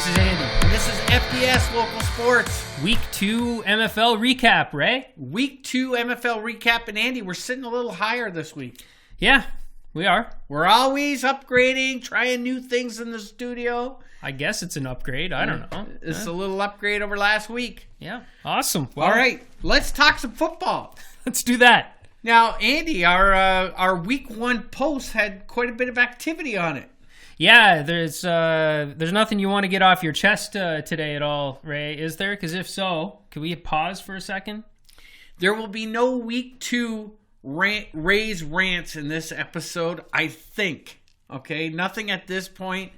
This is Andy. And this is FDS Local Sports. Week 2 MFL recap, Ray. Week 2 MFL recap. And Andy, we're sitting a little higher this week. Yeah, we are. We're always upgrading, trying new things in the studio. I guess it's an upgrade. I don't know. It's a little upgrade over last week. Yeah, awesome. Well, all right, let's talk some football. Let's do that. Now, Andy, our week 1 post had quite a bit of activity on it. Yeah, there's nothing you want to get off your chest today at all, Ray, is there? Because if so, can we pause for a second? There will be no week 2 Ray's rants in this episode, I think. Okay, nothing at this point.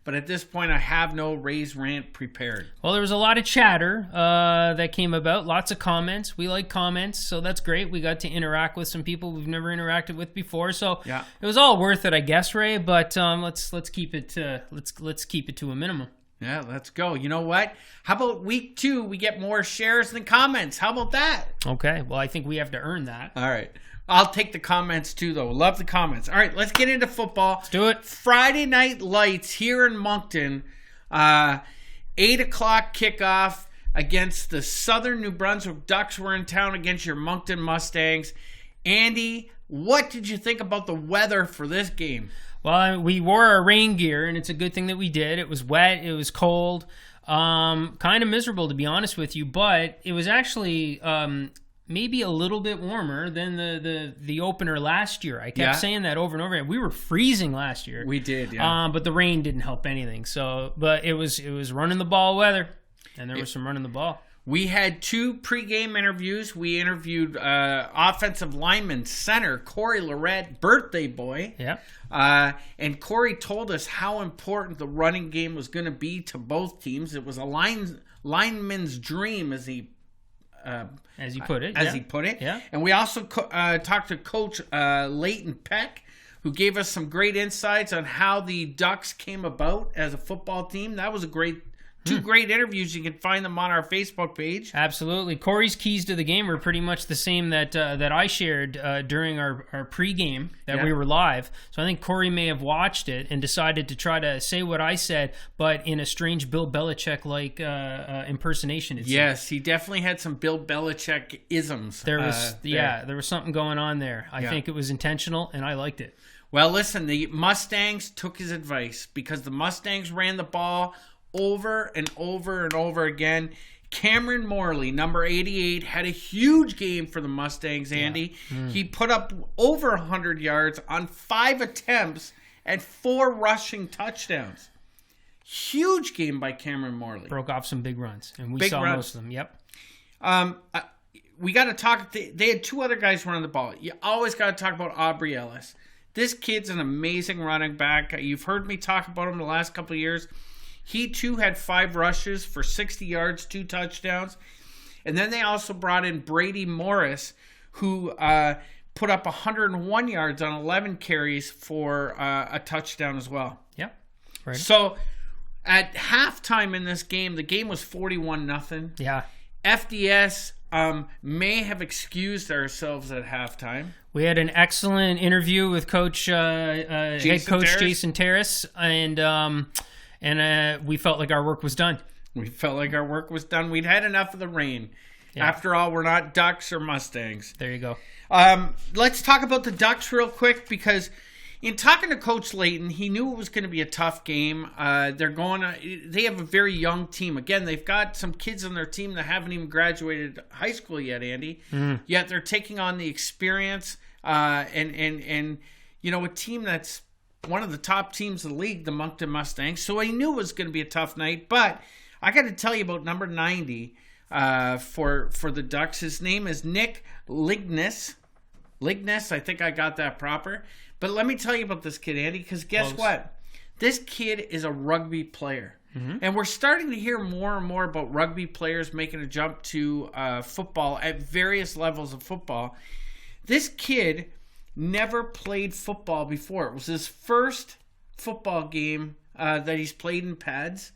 But at this point, I have no Ray's rant prepared. Well, there was a lot of chatter that came about, lots of comments. We like comments, so that's great. We got to interact with some people we've never interacted with before, so yeah. It was all worth it, I guess, Ray. But let's keep it let's keep it to a minimum. Yeah, let's go. You know what? How about week 2? We get more shares than comments. How about that? Okay. Well, I think we have to earn that. All right. I'll take the comments too, though. Love the comments. All right, let's get into football. Let's do it. Friday Night Lights here in Moncton. 8 o'clock kickoff against the Southern New Brunswick Ducks. We're in town against your Moncton Mustangs. Andy, what did you think about the weather for this game? Well, we wore our rain gear, and it's a good thing that we did. It was wet. It was cold. Kind of miserable, to be honest with you. But it was actually... maybe a little bit warmer than the opener last year. I kept saying that over and over again. We were freezing last year. We did, yeah. But the rain didn't help anything. So, but it was running the ball weather, and there was some running the ball. We had 2 pregame interviews. We interviewed offensive lineman center Corey Lorette, birthday boy. Yeah. And Corey told us how important the running game was going to be to both teams. It was a lineman's dream, as he put it. He put it. Yeah. And we also talked to Coach Leighton Peck, who gave us some great insights on how the Ducks came about as a football team. That was a great 2 great interviews. You can find them on our Facebook page. Absolutely. Corey's keys to the game were pretty much the same that I shared during our pregame that we were live. So I think Corey may have watched it and decided to try to say what I said, but in a strange Bill Belichick-like impersonation. Yes, he definitely had some Bill Belichick-isms. There was something going on there. I think it was intentional, and I liked it. Well, listen, the Mustangs took his advice because the Mustangs ran the ball over and over and over again. Cameron Morley, number 88, had a huge game for the Mustangs, Andy. Yeah. He put up over 100 yards on 5 attempts and 4 rushing touchdowns. Huge game by Cameron Morley. Broke off some big runs, and we saw most of them. Yep. We got to talk. They had 2 other guys running the ball. You always got to talk about Aubrey Ellis. This kid's an amazing running back. You've heard me talk about him the last couple of years. He, too, had 5 rushes for 60 yards, 2 touchdowns. And then they also brought in Brady Morris, who put up 101 yards on 11 carries for a touchdown as well. Yep. Right. So, at halftime in this game, the game was 41-0. Yeah. FDS may have excused ourselves at halftime. We had an excellent interview with head coach Jason Terrace, and we felt like our work was done. We'd had enough of the rain. Yeah. After all, we're not Ducks or Mustangs. There you go. Let's talk about the Ducks real quick, because in talking to Coach Leighton, he knew it was going to be a tough game. They have a very young team. Again, they've got some kids on their team that haven't even graduated high school yet, Andy. Yet they're taking on the experience and you know, a team that's one of the top teams in the league, the Moncton Mustangs. So I knew it was going to be a tough night. But I got to tell you about number 90 for the Ducks. His name is Nick Lignes. I think I got that proper. But let me tell you about this kid, Andy, because guess what? This kid is a rugby player. And we're starting to hear more and more about rugby players making a jump to football at various levels of football. This kid never played football before. It was his first football game that he's played in pads.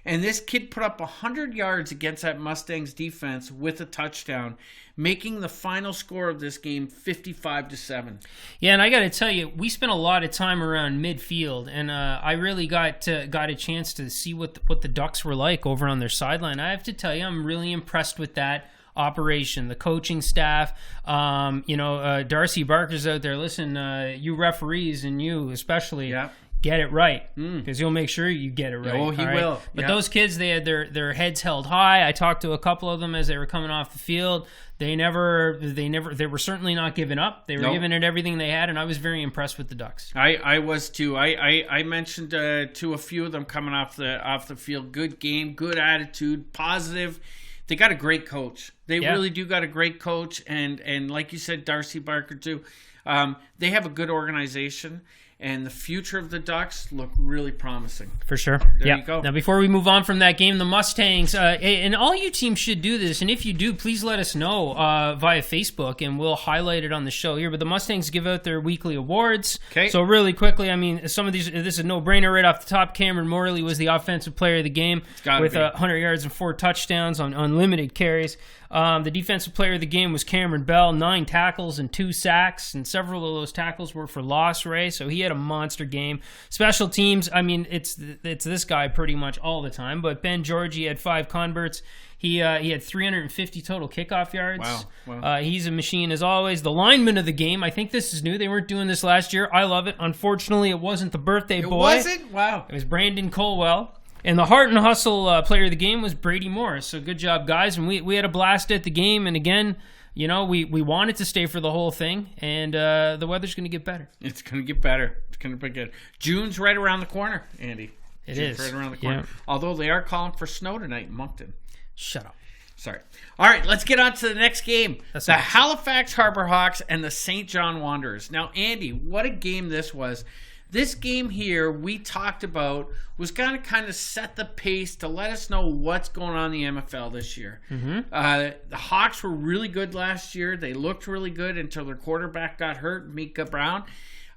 And this kid put up 100 yards against that Mustangs defense with a touchdown, making the final score of this game 55-7. Yeah, and I got to tell you, we spent a lot of time around midfield, and I really got a chance to see what the Ducks were like over on their sideline. I have to tell you, I'm really impressed with that operation, the coaching staff. Darcy Barker's out there. Listen, you referees and you especially. Yeah. Get it right, because he'll make sure you get it right. Oh, he will. But those kids, they had their heads held high. I talked to a couple of them as they were coming off the field. They were certainly not giving up. They were giving it everything they had, and I was very impressed with the Ducks. I was too. I mentioned to a few of them coming off the field. Good game, good attitude, positive. They got a great coach. They really do got a great coach, and like you said, Darcy Barker too. They have a good organization. And the future of the Ducks look really promising. For sure. There you go. Now, before we move on from that game, the Mustangs, and all you teams should do this, and if you do, please let us know via Facebook, and we'll highlight it on the show here. But the Mustangs give out their weekly awards. Okay. So really quickly, I mean, some of these, this is a no-brainer right off the top. Cameron Morley was the offensive player of the game with 100 yards and 4 touchdowns on unlimited carries. The defensive player of the game was Cameron Bell, 9 tackles and 2 sacks, and several of those tackles were for loss, Ray, so he had a monster game. Special teams, I mean, it's this guy pretty much all the time, but Ben Georgie had 5 converts. He had 350 total kickoff yards. Wow. He's a machine as always. The lineman of the game, I think this is new. They weren't doing this last year. I love it. Unfortunately, it wasn't the birthday boy. It wasn't? Wow. It was Brandon Colwell. And the heart and hustle player of the game was Brady Morris. So good job, guys. And we had a blast at the game. And again, we wanted to stay for the whole thing. And the weather's going to get better. It's going to get better. It's going to be good. June's right around the corner, Andy. June's right around the corner. Yeah. Although they are calling for snow tonight in Moncton. Shut up. Sorry. All right, let's get on to the next game. The Halifax Harbor Hawks and the St. John Wanderers. Now, Andy, what a game this was. This game here we talked about was going to kind of set the pace to let us know what's going on in the MFL this year. The Hawks were really good last year. They looked really good until their quarterback got hurt, Mika Brown.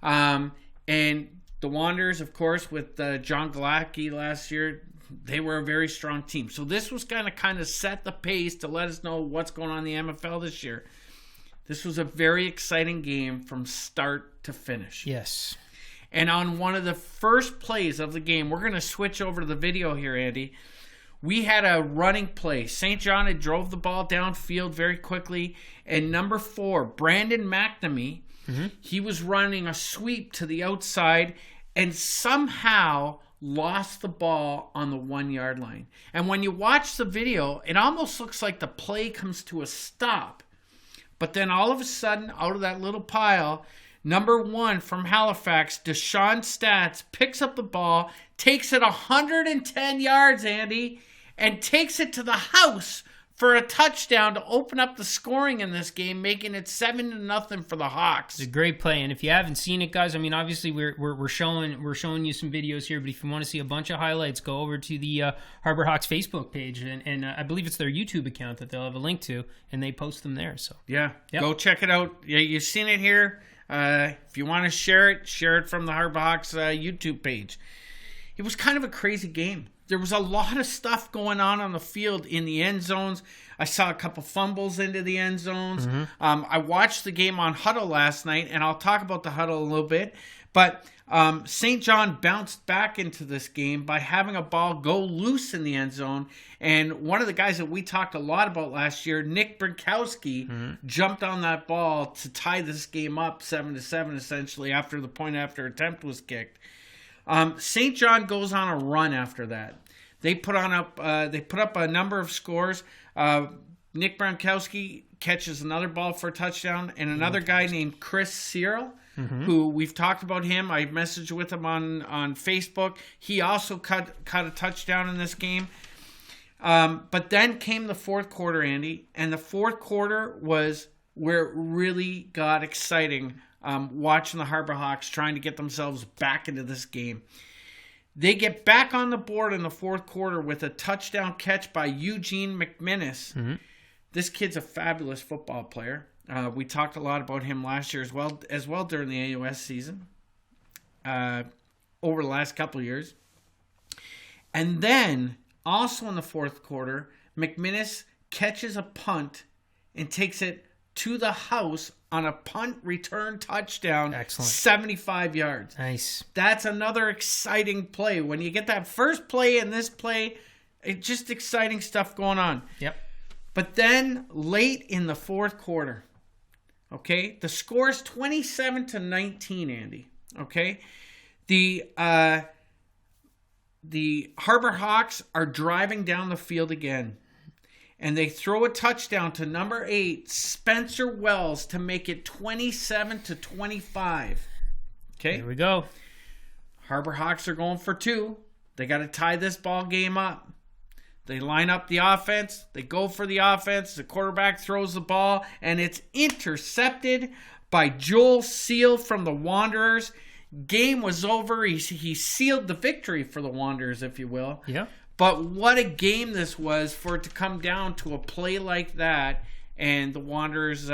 And the Wanderers, of course, with John Galacki last year, they were a very strong team. So this was going to kind of set the pace to let us know what's going on in the MFL this year. This was a very exciting game from start to finish. Yes. And on one of the first plays of the game, we're going to switch over to the video here, Andy. We had a running play. St. John had drove the ball downfield very quickly. And number 4, Brandon McNamee, he was running a sweep to the outside and somehow lost the ball on the 1-yard line. And when you watch the video, it almost looks like the play comes to a stop. But then all of a sudden, out of that little pile, number 1 from Halifax, Deshaun Stats, picks up the ball, takes it 110 yards, Andy, and takes it to the house for a touchdown to open up the scoring in this game, making it 7-0 for the Hawks. It's a great play, and if you haven't seen it, guys, I mean, obviously we're showing you some videos here, but if you want to see a bunch of highlights, go over to the Harbor Hawks Facebook page, and I believe it's their YouTube account that they'll have a link to, and they post them there. So Go check it out. Yeah, you've seen it here. If you want to share it from the Harbor Hawks YouTube page. It was kind of a crazy game. There was a lot of stuff going on the field in the end zones. I saw a couple fumbles into the end zones. I watched the game on Huddle last night, and I'll talk about the Huddle a little bit. But St. John bounced back into this game by having a ball go loose in the end zone. And one of the guys that we talked a lot about last year, Nick Brinkowski, jumped on that ball to tie this game up 7-7, essentially, after the point after attempt was kicked. St. John goes on a run after that. They put up a number of scores. Nick Brinkowski catches another ball for a touchdown, and another guy named Chris Cyril, who we've talked about him. I messaged with him on Facebook. He also caught a touchdown in this game. But then came the fourth quarter, Andy, and the fourth quarter was where it really got exciting. Watching the Harbor Hawks trying to get themselves back into this game. They get back on the board in the fourth quarter with a touchdown catch by Eugene McMinnis. This kid's a fabulous football player. We talked a lot about him last year as well during the AOS season, over the last couple of years. And then Also in the fourth quarter, McMinnis catches a punt and takes it to the house on a punt return touchdown. Excellent. 75 yards. Nice. That's another exciting play. When you get that first play and this play, it's just exciting stuff going on. Yep. But then late in the fourth quarter, okay, the score is 27-19, Andy. Okay, the Harbor Hawks are driving down the field again, and they throw a touchdown to number 8, Spencer Wells, to make it 27-25. Okay, here we go. Harbor Hawks are going for 2. They got to tie this ball game up. They line up the offense. They go for the offense. The quarterback throws the ball, and it's intercepted by Joel Seal from the Wanderers. Game was over. He sealed the victory for the Wanderers, if you will. Yeah. But what a game this was for it to come down to a play like that, and the Wanderers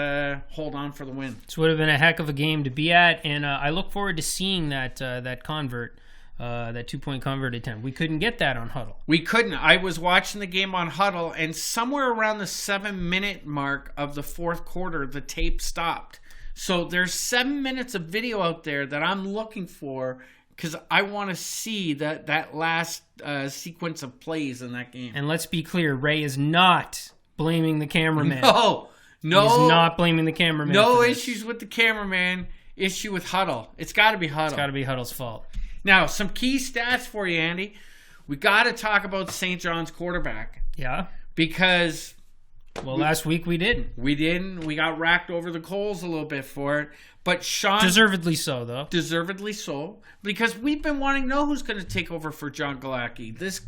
hold on for the win. This would have been a heck of a game to be at, and I look forward to seeing that convert. That 2-point convert attempt. We couldn't get that on Huddle. We couldn't. I was watching the game on Huddle, and somewhere around the 7-minute mark of the fourth quarter, the tape stopped. So there's 7 minutes of video out there that I'm looking for because I want to see that last sequence of plays in that game. And let's be clear, Ray is not blaming the cameraman. No. He's not blaming the cameraman. No issues with the cameraman. Issue with Huddle. It's got to be Huddle. It's got to be Huddle's fault. Now, some key stats for you, Andy. We got to talk about St. John's quarterback. Yeah. Because... last week we didn't. We didn't. We got racked over the coals a little bit for it. But Sean... Deservedly so, though. Deservedly so. Because we've been wanting to know who's going to take over for John Galacki.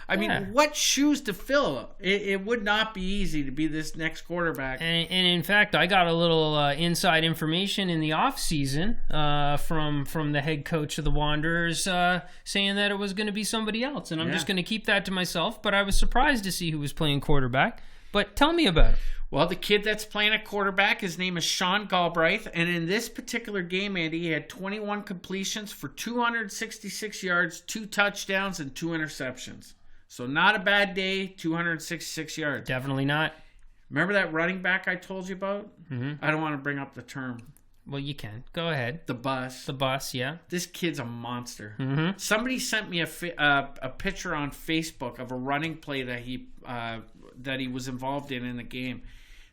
I mean, what shoes to fill? It would not be easy to be this next quarterback. And in fact, I got a little inside information in the offseason from the head coach of the Wanderers saying that it was going to be somebody else. And I'm just going to keep that to myself. But I was surprised to see who was playing quarterback. But tell me about it. Well, the kid that's playing at quarterback, his name is Sean Galbraith. And in this particular game, Andy, he had 21 completions for 266 yards, 2 touchdowns, and 2 interceptions. So not a bad day, 266 yards. Definitely not. Remember that running back I told you about? Mm-hmm. I don't want to bring up the term. Well, you can. Go ahead. The bus. The bus, yeah. This kid's a monster. Mm-hmm. Somebody sent me a picture on Facebook of a running play that he was involved in the game.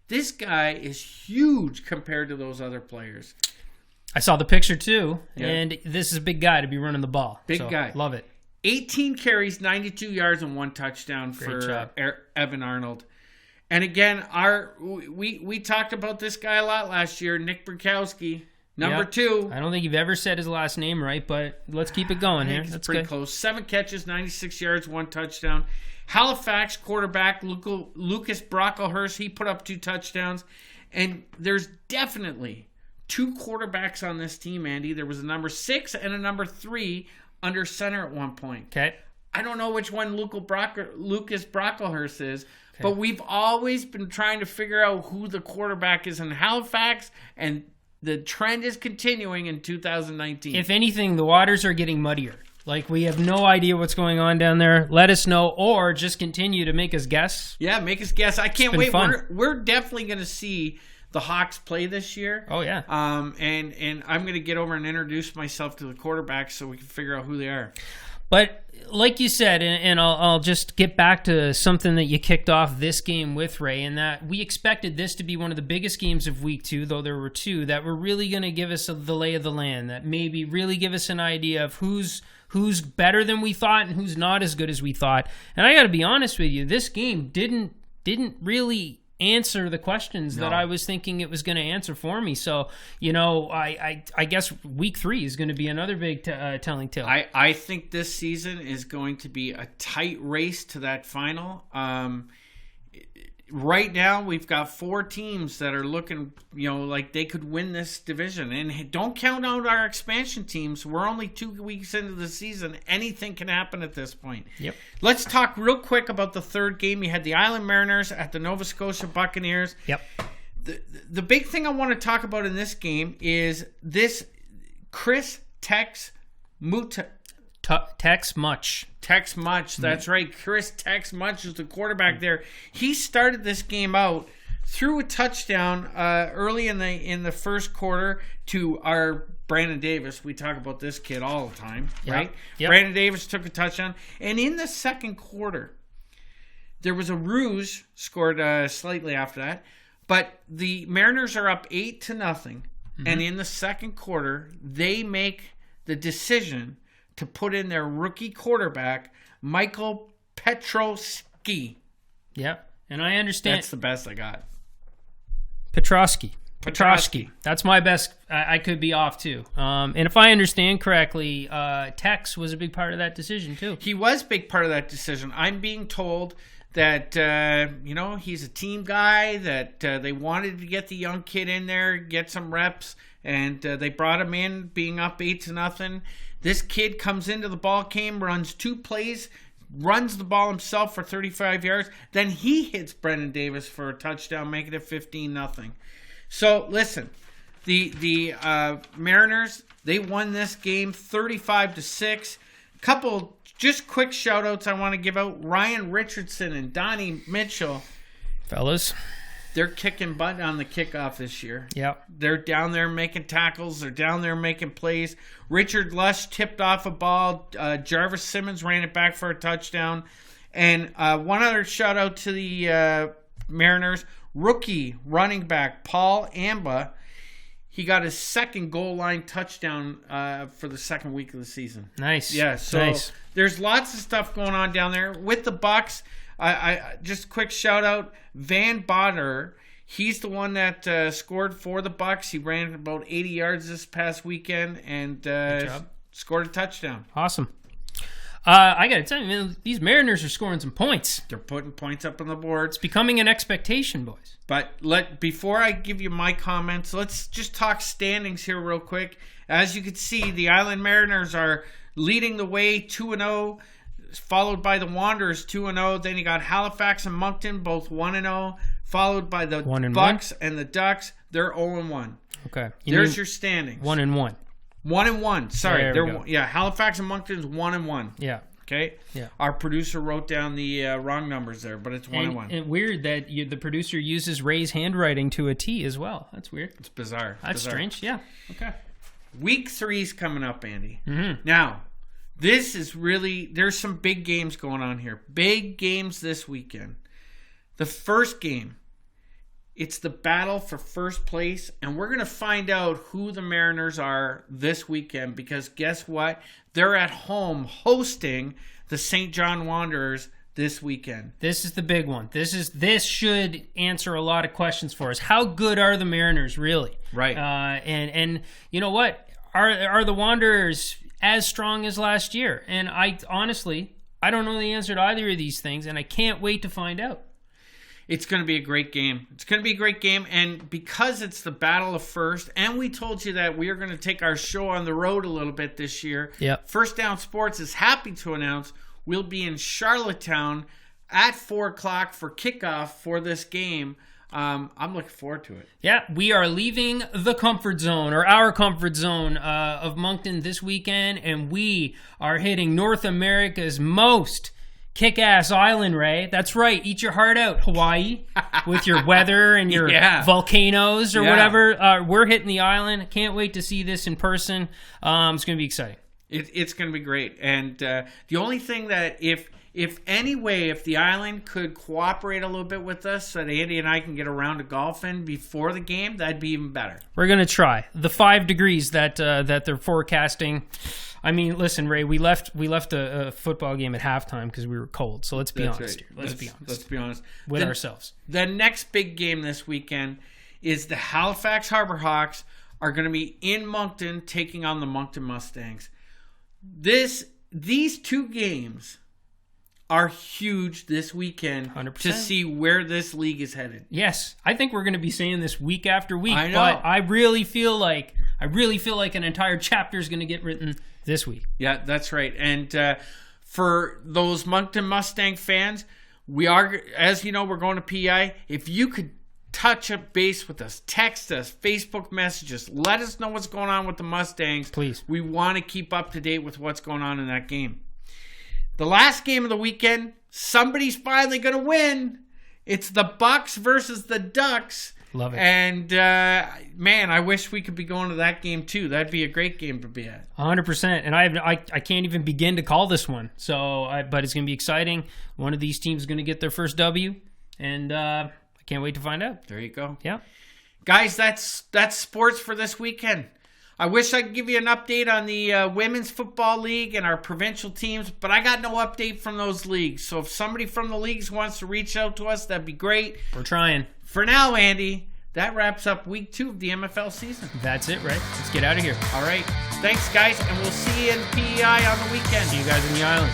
This guy is huge compared to those other players. I saw the picture too, and this is a big guy to be running the ball. Big guy. Love it. 18 carries, 92 yards, and 1 touchdown for Evan Arnold. And again, we talked about this guy a lot last year, Nick Burkowski, number 2. I don't think you've ever said his last name right, but let's keep it going here. That's pretty close. 7 catches, 96 yards, 1 touchdown. Halifax quarterback Lucas Brocklehurst, he put up 2 touchdowns. And there's definitely 2 quarterbacks on this team, Andy. There was a number 6 and a number 3 under center at one point. Okay. I don't know which one Lucas Brocklehurst is, but we've always been trying to figure out who the quarterback is in Halifax, and the trend is continuing in 2019. If anything, the waters are getting muddier. Like, we have no idea what's going on down there. Let us know, or just continue to make us guess. Yeah, make us guess. I can't wait. Fun. We're definitely going to see the Hawks play this year. Oh, yeah. And I'm going to get over and introduce myself to the quarterbacks so we can figure out who they are. But like you said, and I'll just get back to something that you kicked off this game with, Ray, and that we expected this to be one of the biggest games of week 2, though there were 2, that were really going to give us the lay of the land, that maybe really give us an idea of who's better than we thought and who's not as good as we thought. And I got to be honest with you, this game didn't really answer the questions that I was thinking it was going to answer for me. So, I guess week 3 is going to be another big telling tale. I think this season is going to be a tight race to that final. Right now, we've got 4 teams that are looking, like they could win this division. And don't count out our expansion teams. We're only 2 weeks into the season. Anything can happen at this point. Yep. Let's talk real quick about the third game. You had the Island Mariners at the Nova Scotia Buccaneers. Yep. The big thing I want to talk about in this game is this Chris Tex Tex Much. Tex Much, that's right. Chris Tex Much is the quarterback there. He started this game out, threw a touchdown early in the first quarter to our Brandon Davis. We talk about this kid all the time, right? Yep. Brandon Davis took a touchdown. And in the second quarter, there was a ruse scored slightly after that. But the Mariners are up 8-0. Mm-hmm. And in the second quarter, they make the decision to put in their rookie quarterback, Michael Petrosky. Yep. And I understand. That's the best I got. Petrosky. That's my best. I could be off too. And if I understand correctly, Tex was a big part of that decision too. He was a big part of that decision. I'm being told that he's a team guy, that they wanted to get the young kid in there, get some reps, and they brought him in being up 8-0. This kid comes into the ball game, runs 2 plays, runs the ball himself for 35 yards. Then he hits Brendan Davis for a touchdown, making it 15-0. So listen, the Mariners, they won this game 35-6. Couple just quick shout outs I want to give out. Ryan Richardson and Donnie Mitchell. Fellas. They're kicking butt on the kickoff this year. Yep. They're down there making tackles. They're down there making plays. Richard Lush tipped off a ball. Jarvis Simmons ran it back for a touchdown. And one other shout out to the Mariners. Rookie running back Paul Amba. He got his second goal line touchdown for the second week of the season. Nice. Yeah, so nice. There's lots of stuff going on down there. With the Bucks, I just a quick shout out, Van Botter. He's the one that scored for the Bucks. He ran about 80 yards this past weekend and scored a touchdown. Awesome. I got to tell you, man, these Mariners are scoring some points. They're putting points up on the board. It's becoming an expectation, boys. But before I give you my comments, let's just talk standings here real quick. As you can see, the Island Mariners are leading the way 2-0, followed by the Wanderers 2-0. Then you got Halifax and Moncton, both 1-0, followed by the Bucks and the Ducks. They're 0-1. Okay. There's your standings. 1-1. 1-1. Sorry. There Halifax and Moncton's 1-1. Yeah. Okay? Yeah. Our producer wrote down the wrong numbers there, but it's 1-1. And weird that the producer uses Ray's handwriting to a T as well. That's weird. It's bizarre. That's strange. Yeah. Okay. Week 3's coming up, Andy. Mm-hmm. Now, this is really, there's some big games going on here. Big games this weekend. The first game, it's the battle for first place, and we're going to find out who the Mariners are this weekend, because guess what? They're at home hosting the St. John Wanderers this weekend. This is the big one. This should answer a lot of questions for us. How good are the Mariners really? Right. And you know what? Are the Wanderers as strong as last year? And I honestly don't know the answer to either of these things, and I can't wait to find out. It's going to be a great game. It's going to be a great game, and because it's the battle of first, and we told you that we are going to take our show on the road a little bit this year. Yep. First Down Sports is happy to announce we'll be in Charlottetown at 4 o'clock for kickoff for this game. I'm looking forward to it. Yeah, we are leaving the comfort zone, or our comfort zone of Moncton this weekend, and we are hitting North America's most kick-ass island, Ray. That's right. Eat your heart out, Hawaii, with your weather and your volcanoes or whatever. We're hitting the island. Can't wait to see this in person. It's going to be exciting. It's going to be great. And the only thing that if the island could cooperate a little bit with us so that Andy and I can get around to golfing before the game, that'd be even better. We're going to try. The 5 degrees that they're forecasting. I mean, listen, Ray, we left a football game at halftime because we were cold. So let's be honest here. Let's be honest with ourselves. The next big game this weekend is the Halifax Harbor Hawks are going to be in Moncton taking on the Moncton Mustangs. These 2 games are huge this weekend 100%. To see where this league is headed. Yes, I think we're going to be saying this week after week. I know. But I really feel like an entire chapter is going to get written this week. Yeah, that's right. And for those Moncton Mustang fans, we are, as you know, we're going to PI. If you could touch up base with us. Text us, Facebook messages. Let us know what's going on with the Mustangs. Please. We want to keep up to date with what's going on in that game. The last game of the weekend, somebody's finally going to win. It's the Bucks versus the Ducks. Love it. And, man, I wish we could be going to that game, too. That'd be a great game to be at. 100%. And I can't even begin to call this one. But it's going to be exciting. One of these teams is going to get their first W. And I can't wait to find out. There you go. Yeah. Guys, that's sports for this weekend. I wish I could give you an update on the Women's Football League and our provincial teams, but I got no update from those leagues. So if somebody from the leagues wants to reach out to us, that'd be great. We're trying. For now, Andy, that wraps up week 2 of the MFL season. That's it, right? Let's get out of here. All right. Thanks, guys, and we'll see you in PEI on the weekend. See you guys in the island.